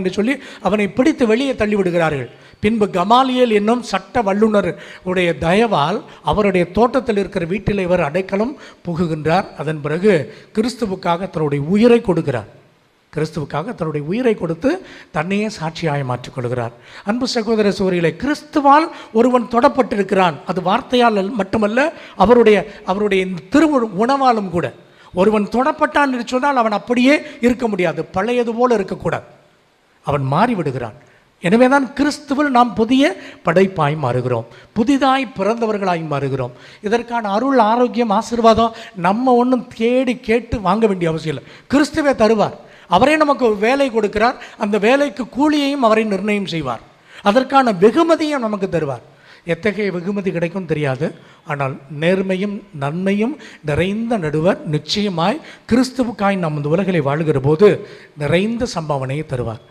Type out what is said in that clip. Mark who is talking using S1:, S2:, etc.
S1: என்று சொல்லி அவனை பிடித்து வெளியே தள்ளிவிடுகிறார்கள். பின்பு கமாலியேல் என்னும் சட்ட வல்லுநர் உடைய தயவால் அவருடைய தோட்டத்தில் இருக்கிற வீட்டில் இவர் அடைக்கலம் புகுகின்றார். அதன் பிறகு கிறிஸ்துவுக்காக தன்னுடைய உயிரை கொடுக்கிறார். கிறிஸ்துவுக்காக தன்னுடைய உயிரை கொடுத்து தன்னையே சாட்சியாய் மாற்றிக்கொள்கிறார். அன்பு சகோதர சகோதரிகளே, கிறிஸ்துவால் ஒருவன் தொடப்பட்டிருக்கிறான். அது வார்த்தையால் மட்டுமல்ல, அவருடைய திரு உணவாலும் கூட. ஒருவன் தொடப்பட்டான் என்று சொன்னால் அவன் அப்படியே இருக்க முடியாது, பழையது போல இருக்கக்கூடாது, அவன் மாறிவிடுகிறான். எனவே தான் கிறிஸ்துவில் நாம் புதிய படைப்பாய் மாறுகிறோம், புதிதாய் பிறந்தவர்களாய் மாறுகிறோம். இதற்கான அருள், ஆரோக்கியம், ஆசீர்வாதம் நம்ம ஒன்றும் தேடி கேட்டு வாங்க வேண்டிய அவசியம் இல்லை. கிறிஸ்துவே தருவார். அவரே நமக்கு வேலை கொடுக்கிறார். அந்த வேலைக்கு கூலியையும் அவரை நிர்ணயம் செய்வார். அதற்கான வெகுமதியும் நமக்கு தருவார். எத்தகைய வெகுமதி கிடைக்கும் தெரியாது. ஆனால் நேர்மையும் நன்மையும் நிறைந்த நடுவர் நிச்சயமாய் கிறிஸ்துவுக்காய் நாம் இந்த உலகிலே வாழுகிற போது நிறைந்த சம்பாவனையை தருவார்.